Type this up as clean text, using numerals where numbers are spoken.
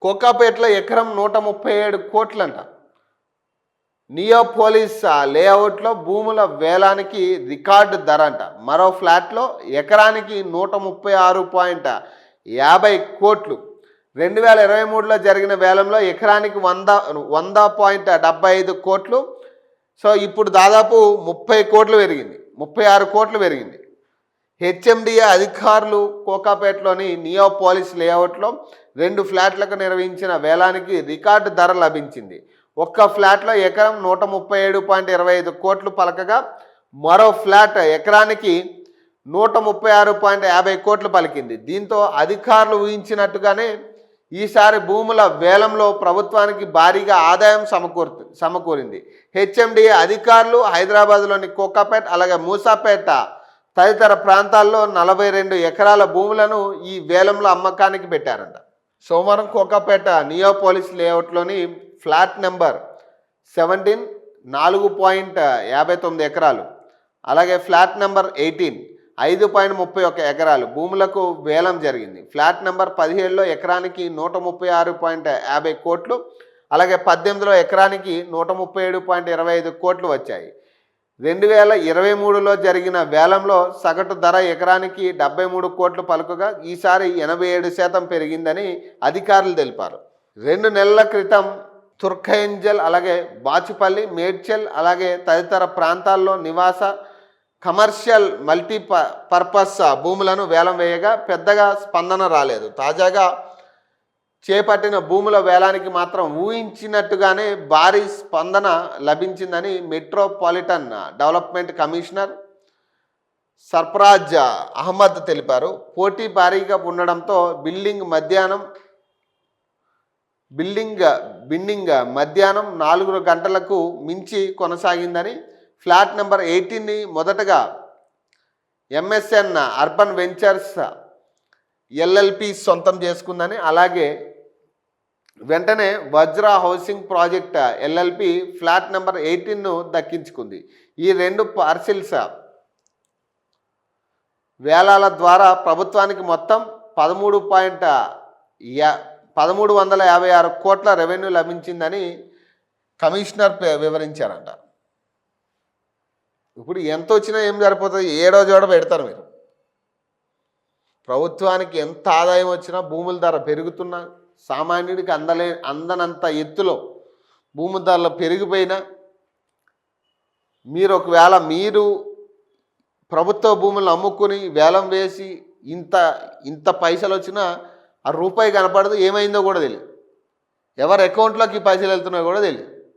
కోకాపేటలో ఎకరం 137 కోట్లంట. నియోపోలిస్ లేఅవుట్లో భూముల వేలానికి రికార్డు ధర అంట. మరో ఫ్లాట్లో ఎకరానికి 136.50 కోట్లు. 2023లో జరిగిన వేలంలో ఎకరానికి 100.75 కోట్లు. సో ఇప్పుడు దాదాపు 30 కోట్లు పెరిగింది, 36 కోట్లు పెరిగింది. హెచ్ఎండిఏ అధికారులు కోకాపేటలోని నియోపోలిస్ లేఅవుట్లో 2 ఫ్లాట్లకు నిర్వహించిన వేలానికి రికార్డు ధర లభించింది. ఒక్క ఫ్లాట్లో ఎకరం 137.25 కోట్లు పలకగా మరో ఫ్లాట్ ఎకరానికి 136.50 కోట్లు పలికింది. దీంతో అధికారులు ఊహించినట్టుగానే ఈసారి భూముల వేలంలో ప్రభుత్వానికి భారీగా ఆదాయం సమకూరింది. హెచ్ఎండిఏ అధికారులు హైదరాబాద్లోని కోకాపేట అలాగే మూసాపేట తదితర ప్రాంతాల్లో 42 ఎకరాల భూములను ఈ వేలంలో అమ్మకానికి పెట్టారంట. సోమవారం కోకాపేట నియోపోలిస్ లేఅవుట్లోని ఫ్లాట్ నెంబర్ 17 4.59 ఎకరాలు, అలాగే ఫ్లాట్ నెంబర్ 18 5.31 ఎకరాలు భూములకు వేలం జరిగింది. ఫ్లాట్ నెంబర్ 17లో ఎకరానికి 136.50 కోట్లు, అలాగే 18లో ఎకరానికి 137.25 కోట్లు వచ్చాయి. 2023లో జరిగిన వేలంలో సగటు ధర ఎకరానికి 73 కోట్లు పలుకగా ఈసారి 87% పెరిగిందని అధికారులు తెలిపారు. 2 నెలల క్రితం తుర్ఖయంజల్ అలాగే బాచుపల్లి, మేడ్చల్ అలాగే తదితర ప్రాంతాల్లో నివాస కమర్షియల్ మల్టీపర్పస్ భూములను వేలం వేయగా పెద్దగా స్పందన రాలేదు. తాజాగా చేపట్టిన భూముల వేలానికి మాత్రం ఊహించినట్టుగానే భారీ స్పందన లభించిందని metropolitan development commissioner Sarfaraz Ahmed తెలిపారు. పోటీ భారీగా ఉండడంతో బిల్డింగ్ మధ్యాహ్నం 4 గంటలకు మించి కొనసాగిందని, ఫ్లాట్ నెంబర్ 18ని మొదటగా ఎంఎస్ఎన్ అర్బన్ వెంచర్స్ ఎల్ఎల్పి సొంతం చేసుకుందని, అలాగే వెంటనే Vajra housing project LLP flat number 18ను దక్కించుకుంది. ఈ 2 పార్సిల్స్ వేలాల ద్వారా ప్రభుత్వానికి మొత్తం 1356 కోట్ల రెవెన్యూ లభించిందని కమిషనర్ వివరించారంట. ఇప్పుడు ఎంత వచ్చినా ఏం సరిపోతుంది, ఏడో జోడ పెడతారు మీరు. ప్రభుత్వానికి ఎంత ఆదాయం వచ్చినా భూముల ధర పెరుగుతున్నా, సామాన్యుడికి అందనంత ఎత్తులో భూముల ధరలు పెరిగిపోయినా, ఒకవేళ మీరు ప్రభుత్వ భూములను అమ్ముకుని వేలం వేసి ఇంత పైసలు వచ్చినా ఆ రూపాయి కనపడదు, ఏమైందో కూడా తెలియదు, ఎవరి అకౌంట్లోకి పైసలు వెళ్తున్నాయో కూడా తెలియదు.